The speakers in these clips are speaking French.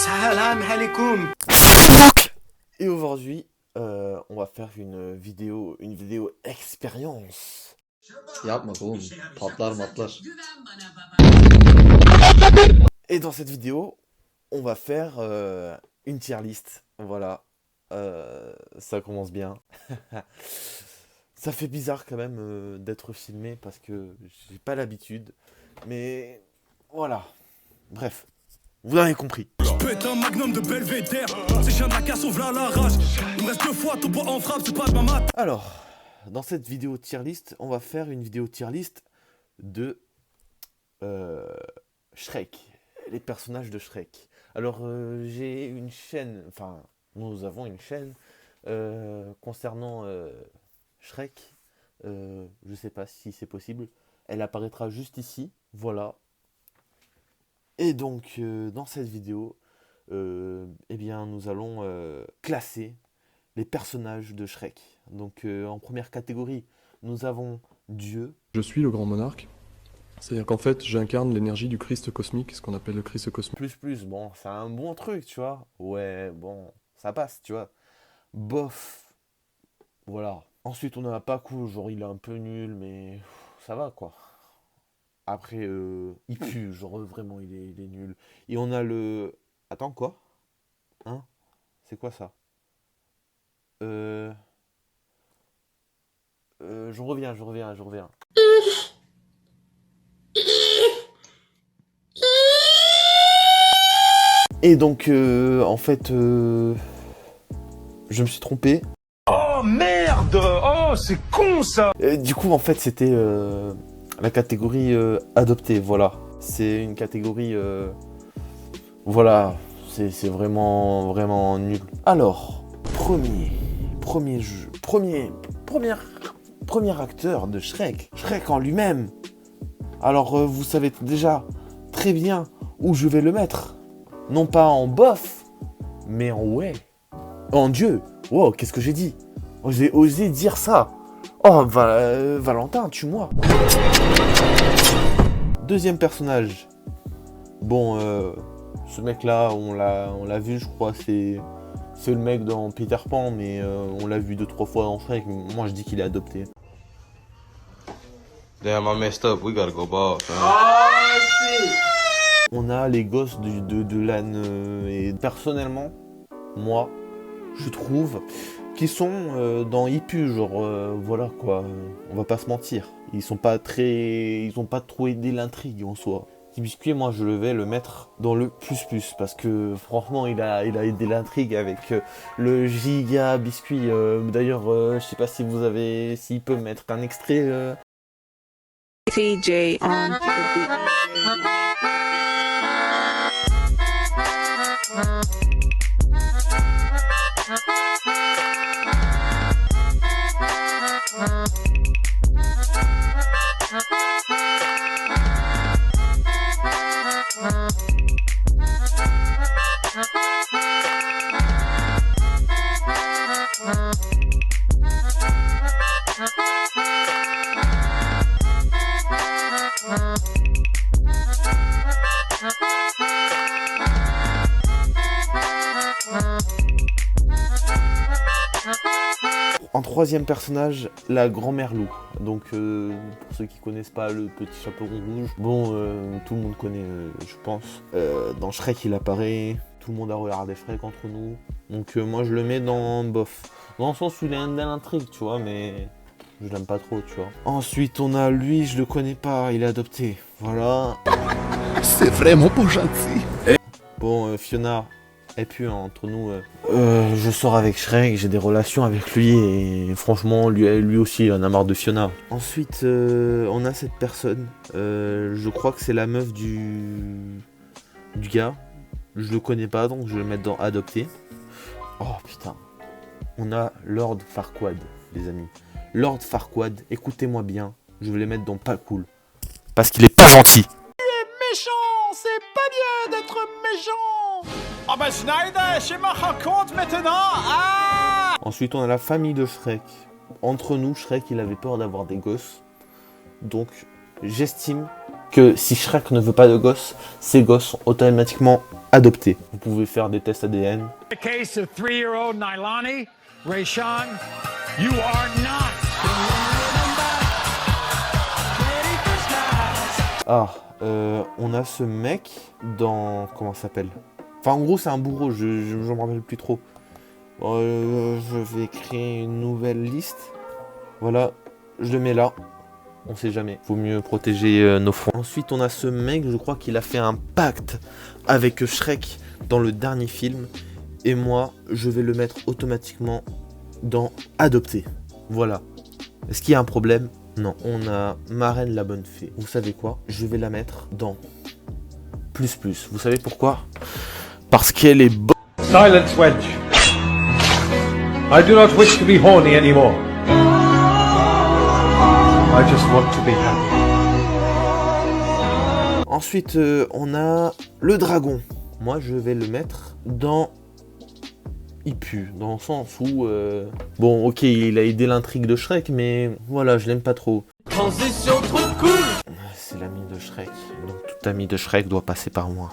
Salam alaikum. Et aujourd'hui, on va faire une vidéo expérience. Yapma oğlum. Patlar matlar. Et dans cette vidéo, on va faire une tier list. Voilà, ça commence bien. Ça fait bizarre quand même d'être filmé parce que j'ai pas l'habitude. Mais voilà, bref, vous avez compris. Pète un magnum de belvédère. C'est chien de la casse, ouvre la rage. Il me reste 2 fois, ton poids en frappe, c'est pas de ma mat. Alors, dans cette vidéo tier list, on va faire une vidéo tier list de Shrek, les personnages de Shrek. Alors, j'ai une chaîne, enfin, nous avons une chaîne concernant Shrek. Je sais pas si c'est possible. Elle apparaîtra juste ici, voilà. Et donc, dans cette vidéo, eh bien, nous allons classer les personnages de Shrek. Donc, en première catégorie, nous avons Dieu. Je suis le grand monarque. C'est-à-dire qu'en fait, j'incarne l'énergie du Christ cosmique, ce qu'on appelle le Christ cosmique. Bon, c'est un bon truc, tu vois. Ouais, bon, ça passe, tu vois. Bof. Voilà. Ensuite, on a Pacu, genre, il est un peu nul, mais ça va, quoi. Après, il pue, genre, vraiment, il est nul. Et on a le... Attends, quoi? Hein? C'est quoi ça? Je reviens. Et donc, en fait, je me suis trompé. Oh merde. Oh, c'est con ça. Du coup, en fait, c'était la catégorie adoptée, voilà. C'est une catégorie... voilà, c'est vraiment nul. Alors, premier acteur de Shrek. Shrek en lui-même. Alors, vous savez déjà très bien où je vais le mettre. Non pas en bof, mais en ouais. En Dieu. Wow, qu'est-ce que j'ai dit? J'ai osé dire ça. Oh, Valentin, tue-moi. Deuxième personnage. Bon, ce mec-là, on l'a vu, je crois, c'est le mec dans Peter Pan, mais on l'a vu 2-3 fois dans Shrek. Moi, je dis qu'il est adopté. Damn, I messed up. We gotta go bald. On a les gosses de l'âne, et personnellement, moi, je trouve qu'ils sont dans Hippu, genre, voilà quoi, on va pas se mentir. Ils ont pas trop aidé l'intrigue en soi. Petit Biscuit, moi je vais le mettre dans le plus, parce que franchement, il a aidé l'intrigue avec le giga biscuit. D'ailleurs, je sais pas s'il peut mettre un extrait. TJ on the beat. En troisième personnage, la grand-mère loup. Donc, pour ceux qui connaissent pas le petit chaperon rouge, bon, tout le monde connaît, je pense. Dans Shrek, il apparaît. Tout le monde a regardé Shrek entre nous. Donc, moi, je le mets dans bof. Dans le sens où il est un l'intrigue, tu vois, mais je l'aime pas trop, tu vois. Ensuite, on a lui, je le connais pas, il est adopté. Voilà. C'est vraiment pas gentil. Bon, Fiona. Et puis entre nous, je sors avec Shrek, j'ai des relations avec lui et franchement, lui aussi, il en a marre de Fiona. Ensuite, on a cette personne, je crois que c'est la meuf du gars. Je le connais pas, donc je vais le mettre dans adopté. Oh putain, on a Lord Farquaad, les amis. Lord Farquaad, écoutez-moi bien, je vais les mettre dans pas cool. Parce qu'il est pas gentil. Méchant, c'est pas bien d'être méchant. Ah ben Schneider, je me rends compte maintenant. Ah. Ensuite, on a la famille de Shrek. Entre nous, Shrek, il avait peur d'avoir des gosses. Donc, j'estime que si Shrek ne veut pas de gosses, ces gosses sont automatiquement adopter. Vous pouvez faire des tests ADN. The case of 3-year-old Nailani, Rayshawn, you are not. Ah, on a ce mec dans... Comment ça s'appelle? Enfin, en gros, c'est un bourreau, je me rappelle plus trop. Je vais créer une nouvelle liste. Voilà, je le mets là. On sait jamais. Faut mieux protéger nos fronts. Ensuite, on a ce mec, je crois qu'il a fait un pacte avec Shrek dans le dernier film. Et moi, je vais le mettre automatiquement dans adopter. Voilà. Est-ce qu'il y a un problème? Non. On a Marraine la bonne fée. Vous savez quoi? Je vais la mettre dans plus. Vous savez pourquoi? Parce qu'elle est bonne. Silence, wench. I do not wish to be horny anymore. I just want to be happy. Ensuite, on a le dragon. Moi, je vais le mettre dans... Il pue, dans le sens où... Bon, ok, il a aidé l'intrigue de Shrek, mais voilà, je l'aime pas trop. Transition trop cool. C'est l'ami de Shrek, donc tout ami de Shrek doit passer par moi.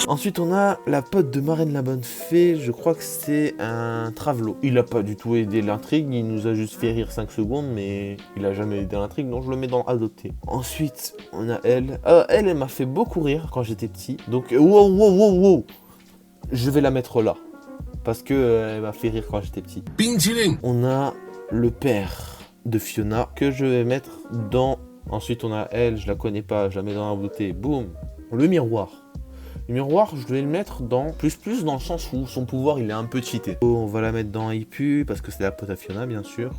Ensuite, on a la pote de Marraine la bonne fée, je crois que c'est un Travelo. Il a pas du tout aidé l'intrigue, il nous a juste fait rire 5 secondes, mais il a jamais aidé l'intrigue, donc je le mets dans adopter. Ensuite, on a elle. Elle m'a fait beaucoup rire quand j'étais petit, donc wow. Je vais la mettre là, parce que elle m'a fait rire quand j'étais petit. On a le père de Fiona, que je vais mettre dans... Ensuite, on a elle, je la connais pas, je la mets dans la beauté, boum. Le miroir. Le miroir, je vais le mettre dans plus dans le sens où son pouvoir, il est un peu cheaté. On va la mettre dans Ipu, parce que c'est la pote à Fiona, bien sûr.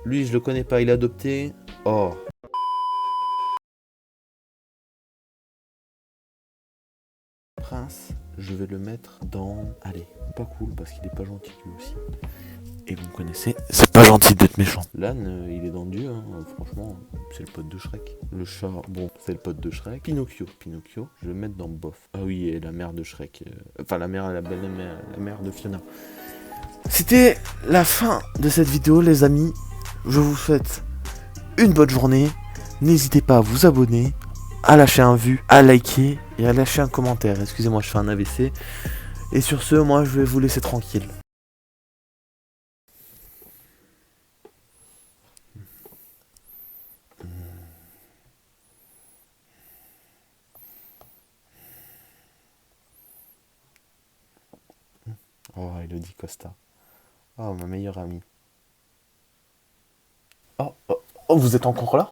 Lui, je le connais pas, il est adopté. Oh. Prince, je vais le mettre dans... Allez, pas cool, parce qu'il est pas gentil lui aussi. Et vous me connaissez, c'est pas gentil d'être méchant. L'âne, il est dans Dieu, hein. Franchement, c'est le pote de Shrek. Le chat, bon, c'est le pote de Shrek. Pinocchio, je vais le mettre dans bof. Ah oui, et la mère de Shrek. Enfin, la mère de Fiona. C'était la fin de cette vidéo, les amis. Je vous souhaite une bonne journée. N'hésitez pas à vous abonner, à lâcher un vu, à liker et à lâcher un commentaire. Excusez-moi, je fais un AVC. Et sur ce, moi, je vais vous laisser tranquille. Oh, Elodie Costa. Oh, ma meilleure amie. Oh, vous êtes encore là?